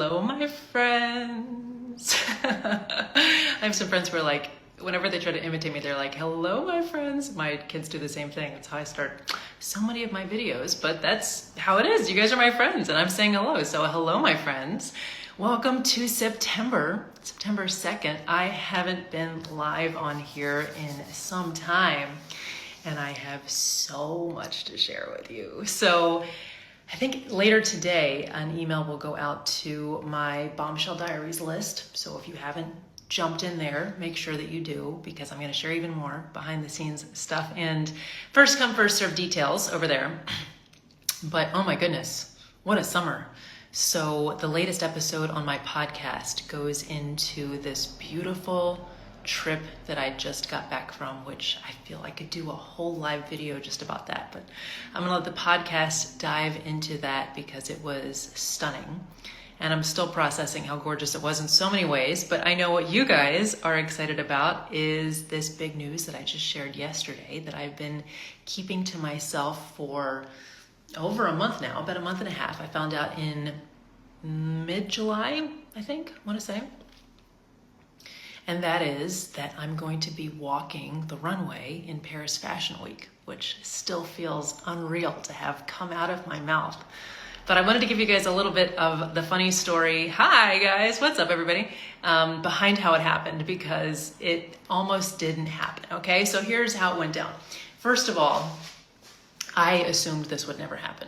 hello, my friends. I have some friends who are like, whenever they try to imitate me, they're like, hello, my friends. My kids do the same thing. That's how I start so many of my videos, but that's how it is. You guys are my friends and I'm saying hello. So hello, my friends. Welcome to September 2nd. I haven't been live on here in some time and I have so much to share with you. So I think later today, an email will go out to my Bombshell Diaries list. So if you haven't jumped in there, make sure that you do, because I'm going to share even more behind the scenes stuff and first come, first serve details over there. But oh my goodness, what a summer. So the latest episode on my podcast goes into this beautiful trip that I just got back from, which I feel I could do a whole live video just about that, but I'm gonna let the podcast dive into that because it was stunning and I'm still processing how gorgeous it was in so many ways. But I know what you guys are excited about is this big news that I just shared yesterday that I've been keeping to myself for over a month now, about a month and a half. I found out in mid-July, I think, I want to say. And that is that I'm going to be walking the runway in Paris Fashion Week, which still feels unreal to have come out of my mouth. But I wanted to give you guys a little bit of the funny story. Hi guys, what's up everybody? Behind how it happened, because it almost didn't happen, okay? So here's how it went down. First of all, I assumed this would never happen.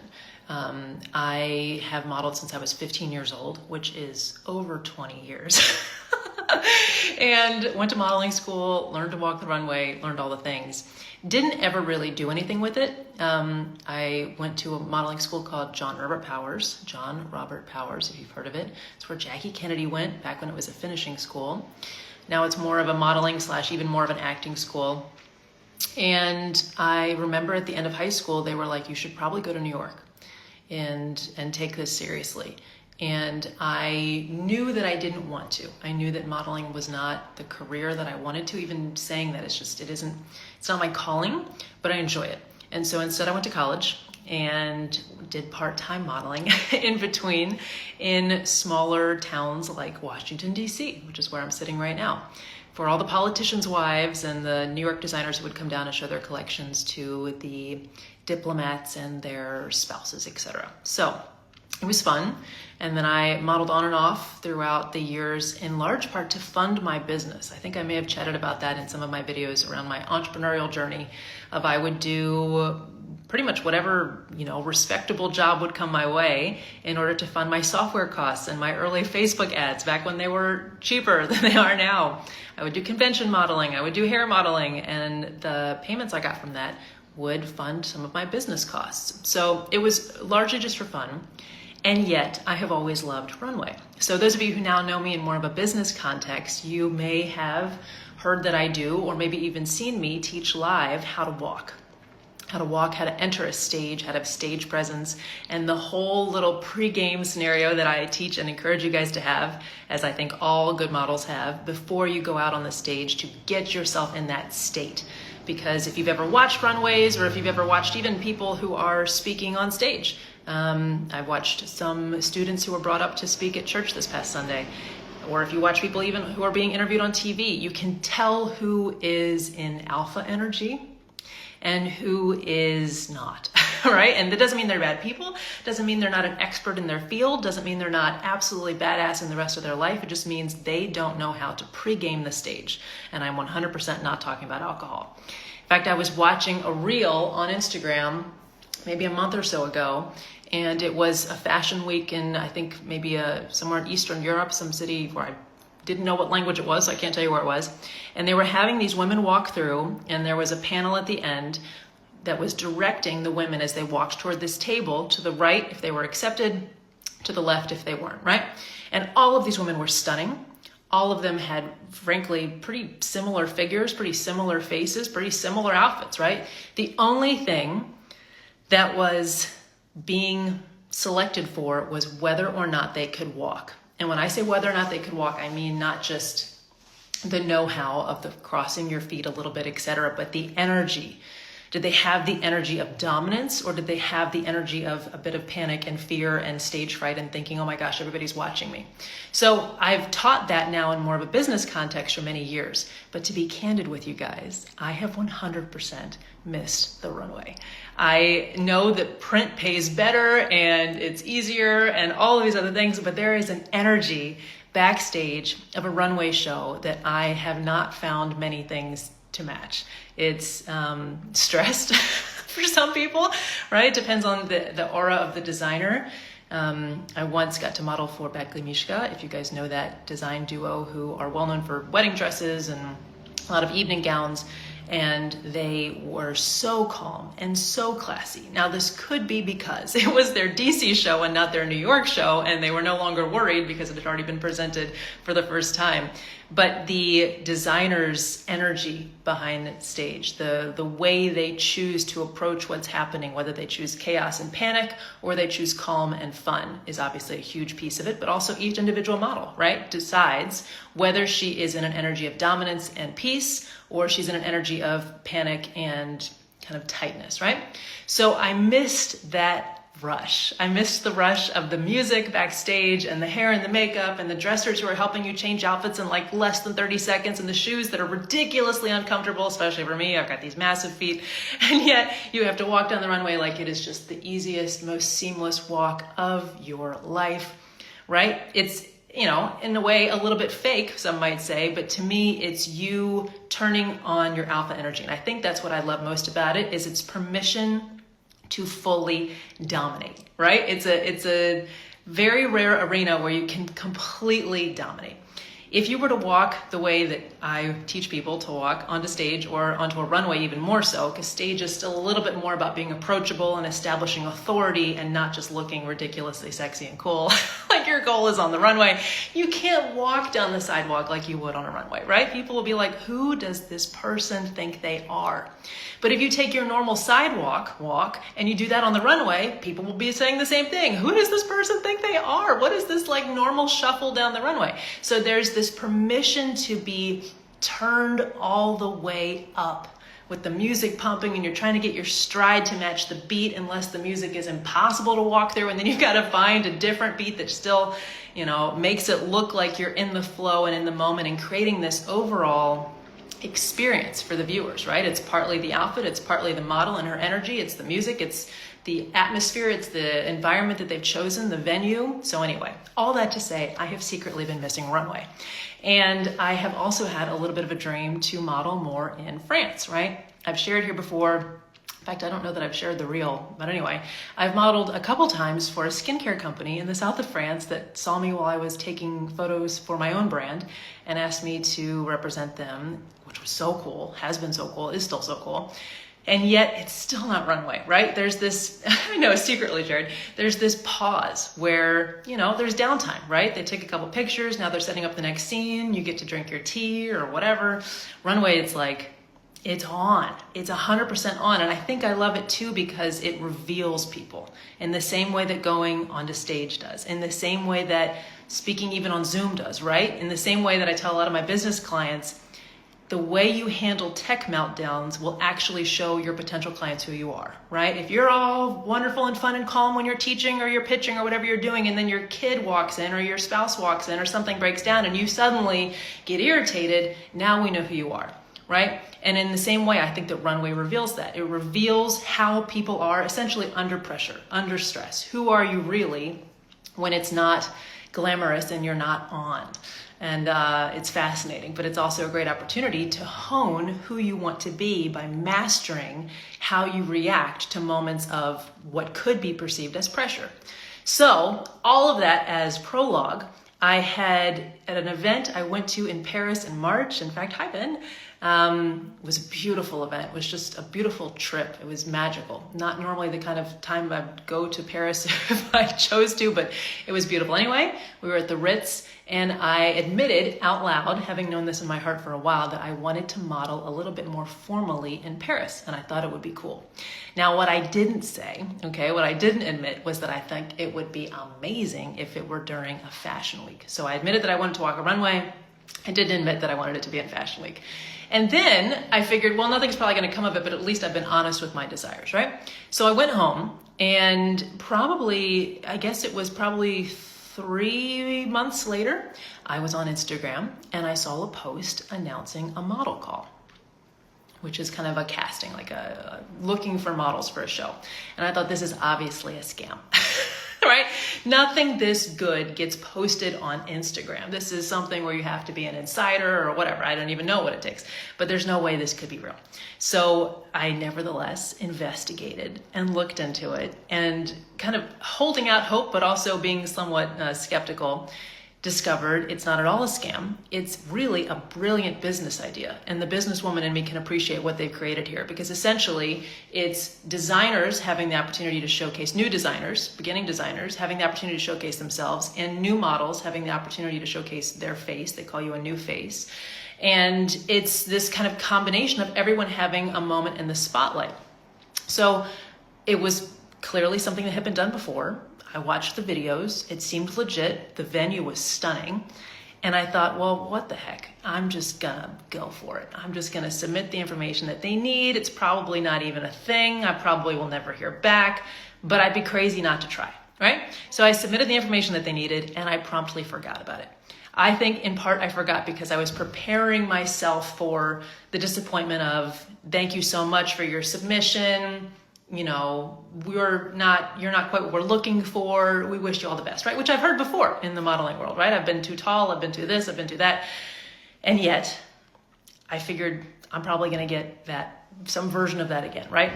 I have modeled since I was 15 years old, which is over 20 years. And went to modeling school, learned to walk the runway, learned all the things. Didn't ever really do anything with it. I went to a modeling school called John Robert Powers, if you've heard of it. It's where Jackie Kennedy went back when it was a finishing school. Now it's more of a modeling / even more of an acting school. And I remember at the end of high school, they were like, you should probably go to New York and take this seriously. And I knew that I didn't want to. I knew that modeling was not the career that I wanted to. Even saying that, it's not my calling, but I enjoy it. And so instead I went to college and did part-time modeling in between in smaller towns like Washington, D.C., which is where I'm sitting right now, for all the politicians' wives and the New York designers who would come down and show their collections to the diplomats and their spouses, etc. So it was fun. And then I modeled on and off throughout the years, in large part to fund my business. I think I may have chatted about that in some of my videos around my entrepreneurial journey of I would do pretty much whatever, respectable job would come my way in order to fund my software costs and my early Facebook ads back when they were cheaper than they are now. I would do convention modeling, I would do hair modeling, and the payments I got from that would fund some of my business costs. So it was largely just for fun. And yet I have always loved runway. So those of you who now know me in more of a business context, you may have heard that I do, or maybe even seen me teach live how to walk, how to enter a stage, how to have stage presence, and the whole little pre-game scenario that I teach and encourage you guys to have, as I think all good models have, before you go out on the stage to get yourself in that state. Because if you've ever watched runways, or if you've ever watched even people who are speaking on stage, I've watched some students who were brought up to speak at church this past Sunday, or if you watch people even who are being interviewed on TV, you can tell who is in alpha energy and who is not, right? And that doesn't mean they're bad people, doesn't mean they're not an expert in their field, doesn't mean they're not absolutely badass in the rest of their life. It just means they don't know how to pre-game the stage. And I'm 100% not talking about alcohol. In fact, I was watching a reel on Instagram maybe a month or so ago, and it was a fashion week in, I think maybe somewhere in Eastern Europe, some city where I didn't know what language it was, so I can't tell you where it was. And they were having these women walk through, and there was a panel at the end that was directing the women as they walked toward this table, to the right if they were accepted, to the left if they weren't, right? And all of these women were stunning. All of them had, frankly, pretty similar figures, pretty similar faces, pretty similar outfits, right? The only thing that was being selected for was whether or not they could walk. And when I say whether or not they could walk, I mean not just the know-how of the crossing your feet a little bit, etc., but the energy Did they have the energy of dominance, or did they have the energy of a bit of panic and fear and stage fright and thinking, oh my gosh, everybody's watching me? So I've taught that now in more of a business context for many years. But to be candid with you guys, I have 100% missed the runway. I know that print pays better and it's easier and all of these other things, but there is an energy backstage of a runway show that I have not found many things to match. It's stressed for some people, right? It depends on the aura of the designer. I once got to model for Beckley Mishka, if you guys know that design duo, who are well known for wedding dresses and a lot of evening gowns. And they were so calm and so classy. Now, this could be because it was their DC show and not their New York show, and they were no longer worried because it had already been presented for the first time. But the designer's energy behind the stage, the way they choose to approach what's happening, whether they choose chaos and panic or they choose calm and fun, is obviously a huge piece of it. But also each individual model, right, decides whether she is in an energy of dominance and peace, or she's in an energy of panic and kind of tightness, right? So I missed that rush. I missed the rush of the music backstage and the hair and the makeup and the dressers who are helping you change outfits in like less than 30 seconds, and the shoes that are ridiculously uncomfortable, especially for me. I've got these massive feet, and yet you have to walk down the runway like it is just the easiest, most seamless walk of your life, right? It's, you know, in a way, a little bit fake, some might say, but to me, it's you turning on your alpha energy. And I think that's what I love most about it, is it's permission to fully dominate, right? It's a very rare arena where you can completely dominate. If you were to walk the way that I teach people to walk onto stage, or onto a runway even more so, because stage is still a little bit more about being approachable and establishing authority and not just looking ridiculously sexy and cool like your goal is on the runway. You can't walk down the sidewalk like you would on a runway, right? People will be like, who does this person think they are? But if you take your normal sidewalk walk and you do that on the runway, people will be saying the same thing. Who does this person think they are? What is this like normal shuffle down the runway? So there's this permission to be turned all the way up with the music pumping, and you're trying to get your stride to match the beat, unless the music is impossible to walk through, and then you've got to find a different beat that still, you know, makes it look like you're in the flow and in the moment, and creating this overall experience for the viewers, right? It's partly the outfit, it's partly the model and her energy, it's the music, it's the atmosphere, it's the environment that they've chosen, the venue. So anyway, all that to say, I have secretly been missing runway. And I have also had a little bit of a dream to model more in France, right? I've shared here before. In fact, I don't know that I've shared the reel, but anyway, I've modeled a couple times for a skincare company in the south of France that saw me while I was taking photos for my own brand and asked me to represent them, which was so cool, has been so cool, is still so cool. And yet it's still not runway, right? There's this, I know, secretly, Jared, there's this pause where, you know, there's downtime, right? They take a couple pictures, now they're setting up the next scene, you get to drink your tea or whatever. Runway, it's like, it's on. It's 100% on. And I think I love it too because it reveals people in the same way that going onto stage does, in the same way that speaking even on Zoom does, right? In the same way that I tell a lot of my business clients, the way you handle tech meltdowns will actually show your potential clients who you are, right? If you're all wonderful and fun and calm when you're teaching or you're pitching or whatever you're doing, and then your kid walks in or your spouse walks in or something breaks down and you suddenly get irritated, now we know who you are, right? And in the same way, I think that runway reveals that. It reveals how people are essentially under pressure, under stress. Who are you really when it's not glamorous and you're not on? And it's fascinating, but it's also a great opportunity to hone who you want to be by mastering how you react to moments of what could be perceived as pressure. So all of that as prologue, I had at an event I went to in Paris in March. In fact, hi Ben. It was a beautiful event. It was just a beautiful trip. It was magical. Not normally the kind of time I'd go to Paris if I chose to, but it was beautiful. Anyway, we were at the Ritz, and I admitted out loud, having known this in my heart for a while, that I wanted to model a little bit more formally in Paris, and I thought it would be cool. Now, what I didn't say, okay, what I didn't admit was that I think it would be amazing if it were during a fashion week. So I admitted that I wanted to walk a runway. I did admit that I wanted it to be in Fashion Week. And then I figured, well, nothing's probably going to come of it, but at least I've been honest with my desires, right? So I went home, and I guess it was probably 3 months later, I was on Instagram and I saw a post announcing a model call, which is kind of a casting, like looking for models for a show. And I thought, this is obviously a scam. Right? Nothing this good gets posted on Instagram. This is something where you have to be an insider or whatever. I don't even know what it takes, but there's no way this could be real. So I nevertheless investigated and looked into it, and kind of holding out hope, but also being somewhat skeptical, discovered it's not at all a scam. It's really a brilliant business idea. And the businesswoman in me can appreciate what they've created here, because essentially it's designers having the opportunity to showcase, new designers, beginning designers, having the opportunity to showcase themselves, and new models having the opportunity to showcase their face. They call you a new face. And it's this kind of combination of everyone having a moment in the spotlight. So it was clearly something that had been done before. I watched the videos. It seemed legit. The venue was stunning. And I thought, well, what the heck? I'm just gonna go for it. I'm just gonna submit the information that they need. It's probably not even a thing. I probably will never hear back, but I'd be crazy not to try, right? So I submitted the information that they needed, and I promptly forgot about it. I think in part I forgot because I was preparing myself for the disappointment of, thank you so much for your submission. You know, you're not quite what we're looking for. We wish you all the best, right? Which I've heard before in the modeling world, right? I've been too tall, I've been too this, I've been too that. And yet I figured I'm probably going to get some version of that again, right?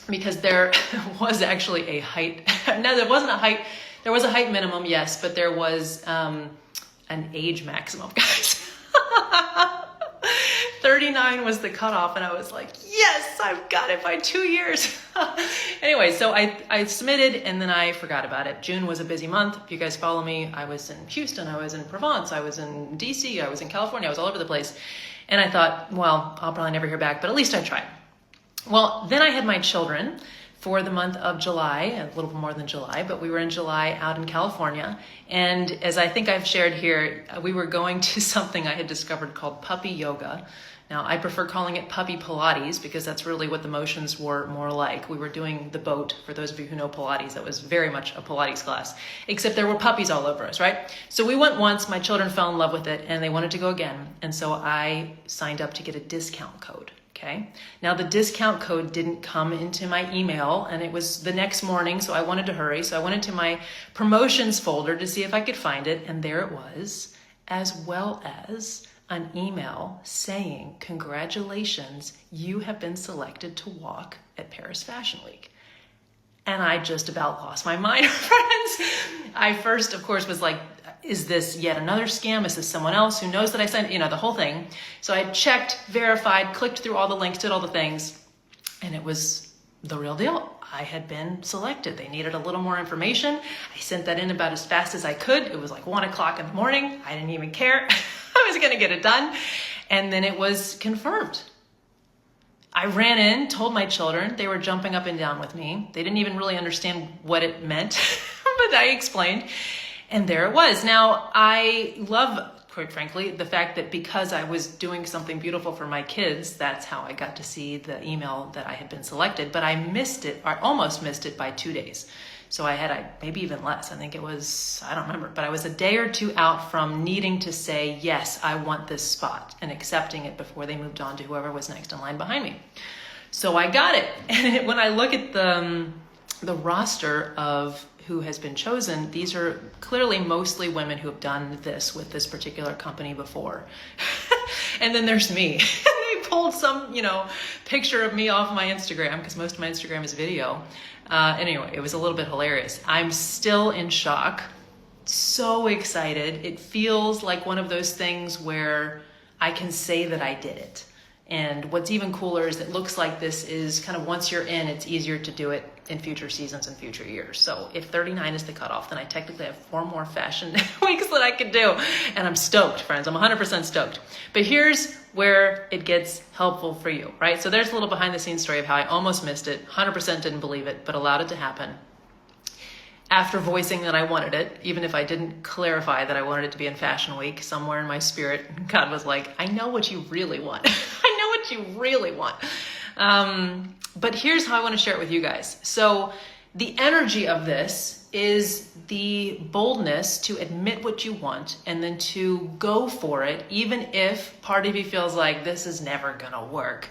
Because there was actually a height. No, there wasn't a height. There was a height minimum, yes, but there was an age maximum, guys. 39 was the cutoff, and I was like, yes, I've got it by 2 years. Anyway, so I submitted, and then I forgot about it. June was a busy month. If you guys follow me, I was in Houston, I was in Provence, I was in DC, I was in California, I was all over the place. And I thought, well, I'll probably never hear back, but at least I tried. Well, then I had my children for the month of July, a little more than July, but we were in July out in California. And as I think I've shared here, we were going to something I had discovered called puppy yoga. Now, I prefer calling it puppy Pilates because that's really what the motions were more like. We were doing the boat. For those of you who know Pilates, that was very much a Pilates class, except there were puppies all over us, right? So we went once, my children fell in love with it, and they wanted to go again. And so I signed up to get a discount code. Okay. Now the discount code didn't come into my email, and it was the next morning, so I wanted to hurry. So I went into my promotions folder to see if I could find it, and there it was, as well as an email saying, congratulations, you have been selected to walk at Paris Fashion Week. And I just about lost my mind, friends. I first, of course, was like, is this yet another scam? Is this someone else who knows that I sent, the whole thing. So I checked, verified, clicked through all the links, did all the things, and it was the real deal. I had been selected. They needed a little more information. I sent that in about as fast as I could. It was like 1 o'clock in the morning. I didn't even care. I was going to get it done. And then it was confirmed. I ran in, told my children. They were jumping up and down with me. They didn't even really understand what it meant, but I explained. And there it was. Now, I love, quite frankly, the fact that because I was doing something beautiful for my kids, that's how I got to see the email that I had been selected. But I missed it, or almost missed it by 2 days. So I had maybe even less. I think it was, I don't remember, but I was a day or two out from needing to say, yes, I want this spot, and accepting it before they moved on to whoever was next in line behind me. So I got it. And when I look at the roster of who has been chosen, these are clearly mostly women who have done this with this particular company before. And then there's me. They pulled some, picture of me off my Instagram, because most of my Instagram is video. Anyway, it was a little bit hilarious. I'm still in shock, so excited. It feels like one of those things where I can say that I did it. And what's even cooler is it looks like this is kind of, once you're in, it's easier to do it in future seasons and future years. So if 39 is the cutoff, then I technically have 4 more fashion weeks that I could do. And I'm stoked, friends. I'm 100% stoked. But here's where it gets helpful for you, right? So there's a little behind the scenes story of how I almost missed it, 100% didn't believe it, but allowed it to happen. after voicing that I wanted it, even if I didn't clarify that I wanted it to be in Fashion Week, somewhere in my spirit, God was like, I know what you really want. I know what you really want. But here's how I want to share it with you guys. So the energy of this is the boldness to admit what you want and then to go for it, even if part of you feels like this is never going to work.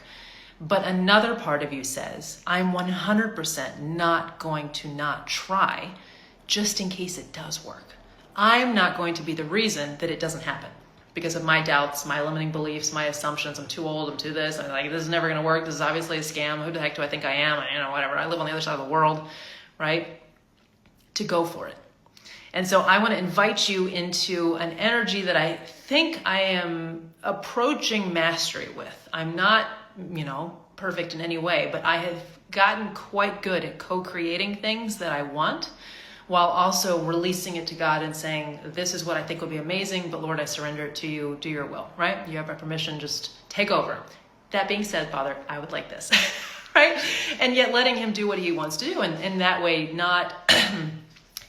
But another part of you says, I'm 100% not going to not try just in case it does work. I'm not going to be the reason that it doesn't happen because of my doubts, my limiting beliefs, my assumptions. I'm too old, I'm too this. I'm like, this is never going to work. This is obviously a scam. Who the heck do I think I am? Whatever. I live on the other side of the world, right? To go for it. And so I want to invite you into an energy that I think I am approaching mastery with. I'm not, perfect in any way, but I have gotten quite good at co-creating things that I want while also releasing it to God and saying, this is what I think will be amazing, but Lord, I surrender it to you. Do your will, right? You have my permission, just take over. That being said, Father, I would like this, right? And yet letting him do what he wants to do. And in that way, not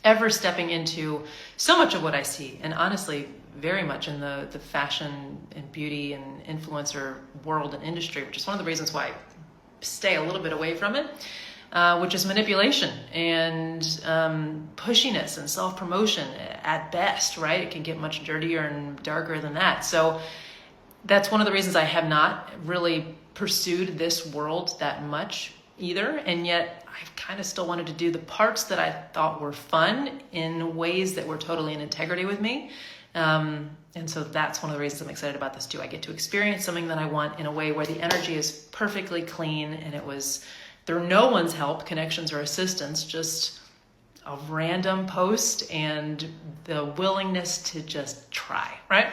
ever stepping into so much of what I see. And honestly, very much in the fashion and beauty and influencer world and industry, which is one of the reasons why I stay a little bit away from it. Which is manipulation and pushiness and self-promotion at best, right? It can get much dirtier and darker than that. So that's one of the reasons I have not really pursued this world that much either. And yet I've kind of still wanted to do the parts that I thought were fun in ways that were totally in integrity with me. And so that's one of the reasons I'm excited about this too. I get to experience something that I want in a way where the energy is perfectly clean and it was through no one's help, connections, or assistance, just a random post and the willingness to just try, right?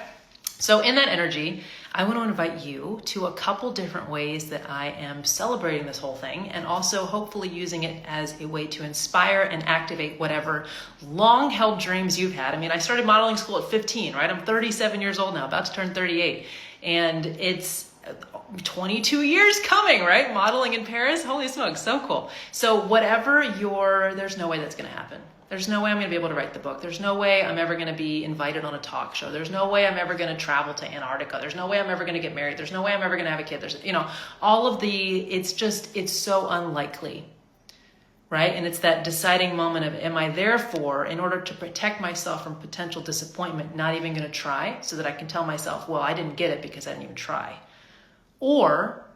So in that energy, I want to invite you to a couple different ways that I am celebrating this whole thing and also hopefully using it as a way to inspire and activate whatever long-held dreams you've had. I mean, I started modeling school at 15, right? I'm 37 years old now, about to turn 38. And it's 22 years coming, right? Modeling in Paris. Holy smokes, so cool. So whatever there's no way that's going to happen. There's no way I'm going to be able to write the book. There's no way I'm ever going to be invited on a talk show. There's no way I'm ever going to travel to Antarctica. There's no way I'm ever going to get married. There's no way I'm ever going to have a kid. There's, all of it's so unlikely, right? And it's that deciding moment of, am I therefore, in order to protect myself from potential disappointment, not even going to try so that I can tell myself, well, I didn't get it because I didn't even try. Or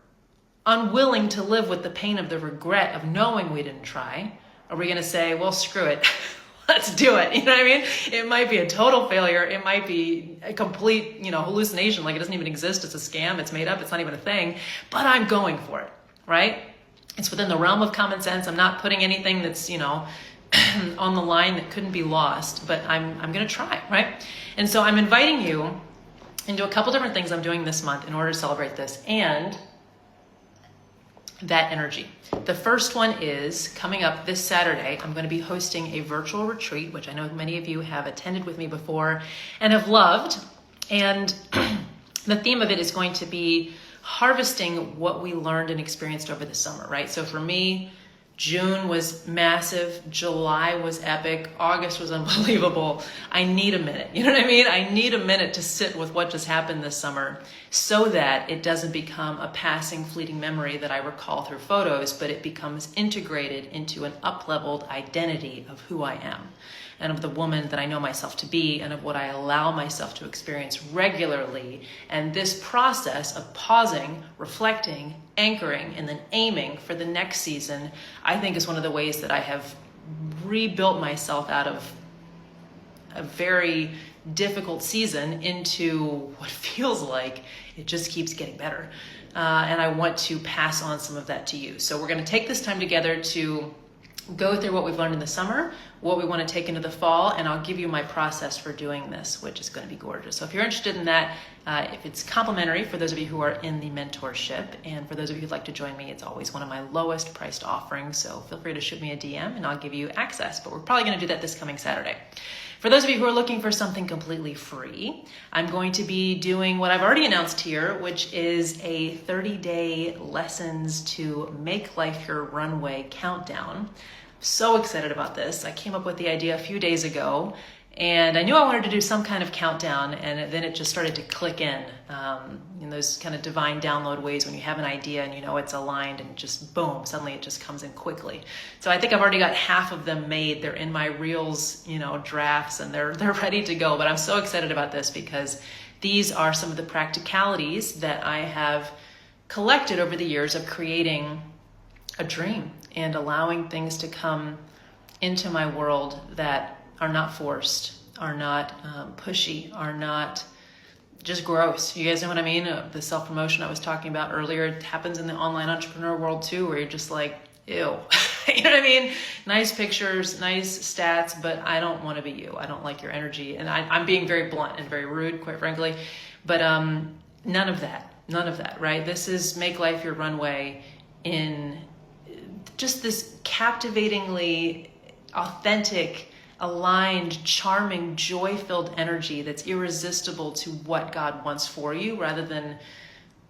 unwilling to live with the pain of the regret of knowing we didn't try. Are we going to say, well, screw it, let's do it? You know what I mean? It might be a total failure. It might be a complete, hallucination. Like it doesn't even exist. It's a scam. It's made up. It's not even a thing, but I'm going for it, right? It's within the realm of common sense. I'm not putting anything that's, on the line that couldn't be lost, but I'm going to try, right? And so I'm inviting you into a couple different things I'm doing this month in order to celebrate this and that energy. The first one is coming up this Saturday. I'm going to be hosting a virtual retreat, which I know many of you have attended with me before and have loved. And the theme of it is going to be harvesting what we learned and experienced over the summer, right? So for me, June was massive. July was epic. August was unbelievable. I need a minute. You know what I mean? I need a minute to sit with what just happened this summer so that it doesn't become a passing, fleeting memory that I recall through photos, but it becomes integrated into an up-leveled identity of who I am and of the woman that I know myself to be and of what I allow myself to experience regularly. And this process of pausing, reflecting, anchoring, and then aiming for the next season, I think is one of the ways that I have rebuilt myself out of a very difficult season into what feels like it just keeps getting better. And I want to pass on some of that to you. So we're going to take this time together to go through what we've learned in the summer, what we want to take into the fall, and I'll give you my process for doing this, which is going to be gorgeous. So if you're interested in that, if it's complimentary for those of you who are in the mentorship, and for those of you who'd like to join me, it's always one of my lowest priced offerings, so feel free to shoot me a DM and I'll give you access, but we're probably going to do that this coming Saturday. For those of you who are looking for something completely free, I'm going to be doing what I've already announced here, which is a 30-day lessons to make life your runway countdown. so excited about this. I came up with the idea a few days ago, and I knew I wanted to do some kind of countdown, and then it just started to click in those kind of divine download ways when you have an idea and you know it's aligned and just boom, suddenly it just comes in quickly. So I think I've already got half of them made. They're in my reels, drafts, and they're ready to go. But I'm so excited about this because these are some of the practicalities that I have collected over the years of creating a dream and allowing things to come into my world that are not forced, are not pushy, are not just gross. You guys know what I mean? The self-promotion I was talking about earlier, it happens in the online entrepreneur world too, where you're just like, ew. You know what I mean? Nice pictures, nice stats, but I don't want to be you. I don't like your energy. And I'm being very blunt and very rude, quite frankly. But none of that, right? This is make life your runway in just this captivatingly authentic, aligned, charming, joy-filled energy that's irresistible to what God wants for you, rather than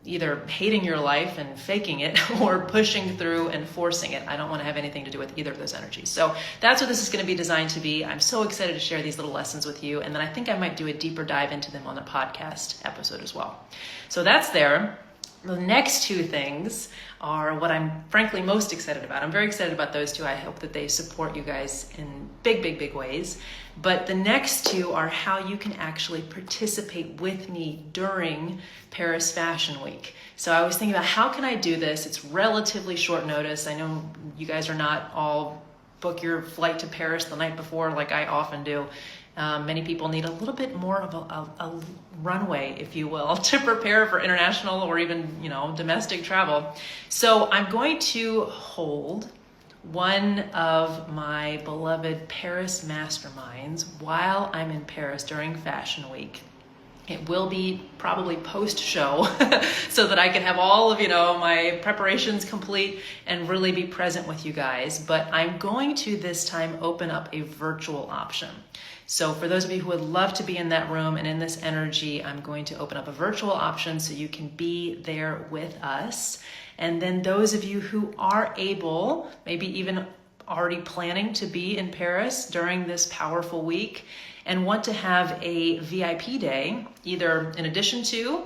either hating your life and faking it or pushing through and forcing it. I don't want to have anything to do with either of those energies. So that's what this is going to be designed to be. I'm so excited to share these little lessons with you. And then I think I might do a deeper dive into them on the podcast episode as well. So that's there. The next two things are what I'm frankly most excited about. I'm very excited about those two. I hope that they support you guys in big, big, big ways. But the next two are how you can actually participate with me during Paris Fashion Week. So I was thinking about how can I do this? It's relatively short notice. I know you guys are not all book your flight to Paris the night before like I often do. Many people need a little bit more of a runway, if you will, to prepare for international or even, domestic travel. So I'm going to hold one of my beloved Paris masterminds while I'm in Paris during Fashion Week. It will be probably post-show so that I can have all of, my preparations complete and really be present with you guys. But I'm going to this time open up a virtual option. So for those of you who would love to be in that room and in this energy, I'm going to open up a virtual option so you can be there with us. And then those of you who are able, maybe even already planning to be in Paris during this powerful week and want to have a VIP day, either in addition to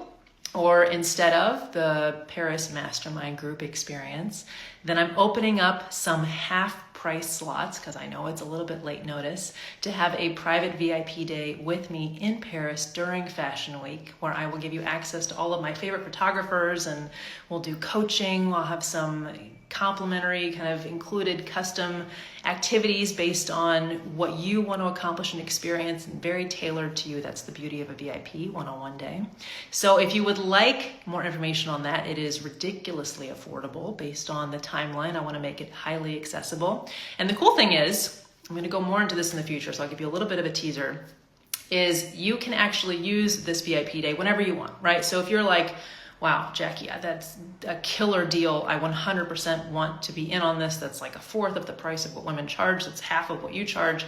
or instead of the Paris Mastermind Group experience, then I'm opening up some half-price slots, because I know it's a little bit late notice, to have a private VIP day with me in Paris during Fashion Week, where I will give you access to all of my favorite photographers, and we'll do coaching. I'll have some complimentary kind of included custom activities based on what you want to accomplish and experience, and very tailored to you. That's the beauty of a VIP one-on-one day. So if you would like more information on that, it is ridiculously affordable based on the timeline. I want to make it highly accessible. And the cool thing is, I'm going to go more into this in the future, so I'll give you a little bit of a teaser, is you can actually use this VIP day whenever you want, right? So if you're like, wow, Jackie, that's a killer deal. I 100% want to be in on this. That's like a fourth of the price of what women charge. That's half of what you charge.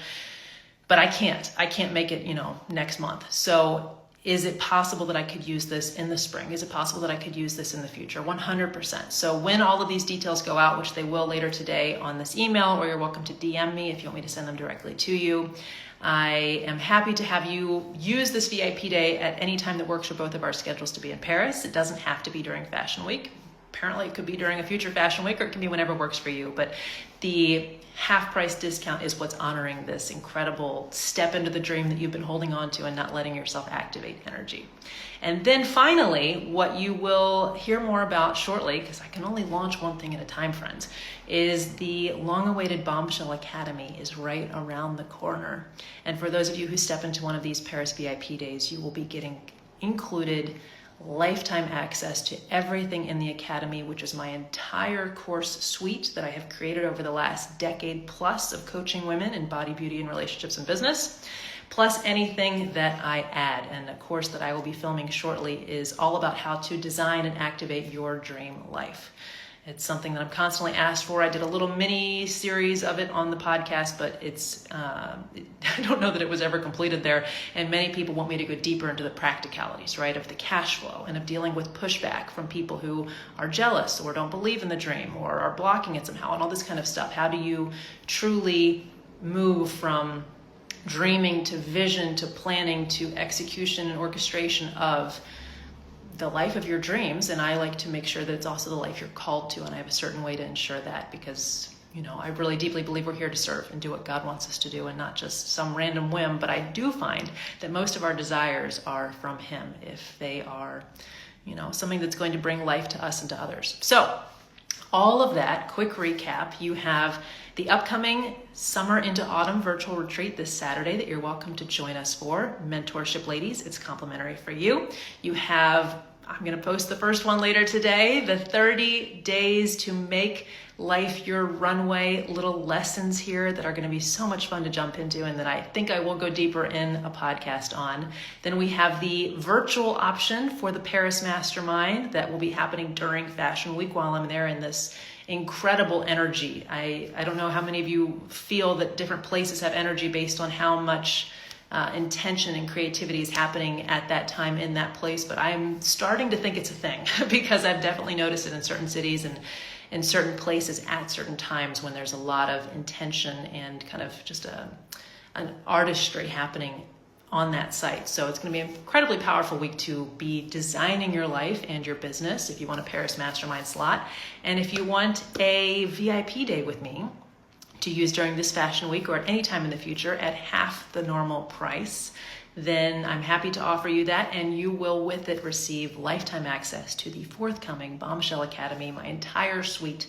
But I can't make it, next month. So is it possible that I could use this in the spring? Is it possible that I could use this in the future? 100%. So when all of these details go out, which they will later today on this email, or you're welcome to DM me if you want me to send them directly to you, I am happy to have you use this VIP day at any time that works for both of our schedules to be in Paris. It doesn't have to be during Fashion Week. Apparently it could be during a future Fashion Week, or it can be whenever works for you. But the half price discount is what's honoring this incredible step into the dream that you've been holding on to and not letting yourself activate energy. And then finally, what you will hear more about shortly, because I can only launch one thing at a time, friends, is the long-awaited Bombshell Academy is right around the corner. And for those of you who step into one of these Paris VIP days, you will be getting included lifetime access to everything in the Academy, which is my entire course suite that I have created over the last decade plus of coaching women in body, beauty, and relationships and business, plus anything that I add. And a course that I will be filming shortly is all about how to design and activate your dream life. It's something that I'm constantly asked for. I did a little mini series of it on the podcast, but I don't know that it was ever completed there. And many people want me to go deeper into the practicalities, right, of the cash flow and of dealing with pushback from people who are jealous or don't believe in the dream or are blocking it somehow and all this kind of stuff. How do you truly move from dreaming to vision to planning to execution and orchestration of the life of your dreams? And I like to make sure that it's also the life you're called to, and I have a certain way to ensure that, because I really deeply believe we're here to serve and do what God wants us to do, and not just some random whim. But I do find that most of our desires are from Him if they are something that's going to bring life to us and to others. So all of that, quick recap, you have the upcoming Summer into Autumn virtual retreat this Saturday that you're welcome to join us for. Mentorship Ladies, it's complimentary for you. You have, I'm going to post the first one later today, the 30 days to make life your runway, little lessons here that are going to be so much fun to jump into and that I think I will go deeper in a podcast on. Then we have the virtual option for the Paris Mastermind that will be happening during Fashion Week while I'm there in this incredible energy. I don't know how many of you feel that different places have energy based on how much intention and creativity is happening at that time in that place, but I'm starting to think it's a thing because I've definitely noticed it in certain cities and in certain places at certain times when there's a lot of intention and kind of just an artistry happening on that site. So it's going to be an incredibly powerful week to be designing your life and your business if you want a Paris Mastermind slot. And if you want a VIP day with me to use during this fashion week or at any time in the future at half the normal price, then I'm happy to offer you that, and you will with it receive lifetime access to the forthcoming Bombshell Academy, my entire suite,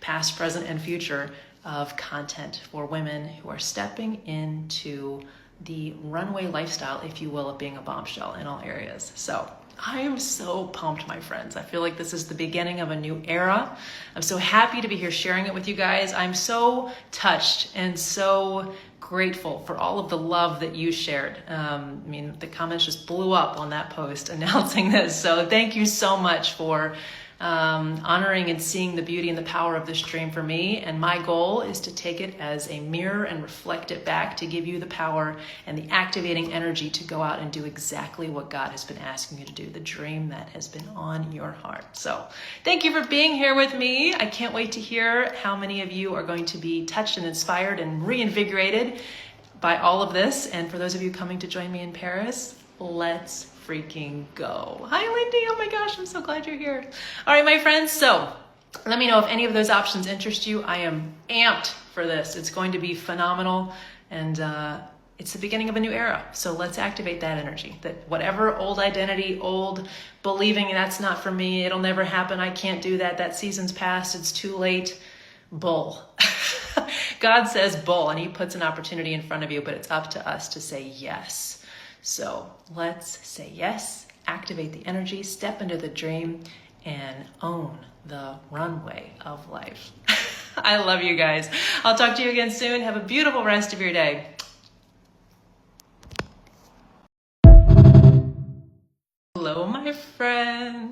past, present, and future of content for women who are stepping into the runway lifestyle, if you will, of being a bombshell in all areas. So I am so pumped, my friends. I feel like this is the beginning of a new era. I'm so happy to be here sharing it with you guys. I'm so touched and so grateful for all of the love that you shared. The comments just blew up on that post announcing this. So thank you so much for honoring and seeing the beauty and the power of this dream for me. And my goal is to take it as a mirror and reflect it back to give you the power and the activating energy to go out and do exactly what God has been asking you to do, the dream that has been on your heart. So thank you for being here with me. I can't wait to hear how many of you are going to be touched and inspired and reinvigorated by all of this. And for those of you coming to join me in Paris, let's freaking go. Hi, Lindy. Oh my gosh, I'm so glad you're here. All right, my friends. So let me know if any of those options interest you. I am amped for this. It's going to be phenomenal. And it's the beginning of a new era. So let's activate that energy, that whatever old identity, old believing that's not for me, it'll never happen, I can't do that, that season's past, it's too late. Bull. God says bull, and He puts an opportunity in front of you, but it's up to us to say yes. So let's say yes, activate the energy, step into the dream, and own the runway of life. I love you guys. I'll talk to you again soon. Have a beautiful rest of your day. Hello, my friend.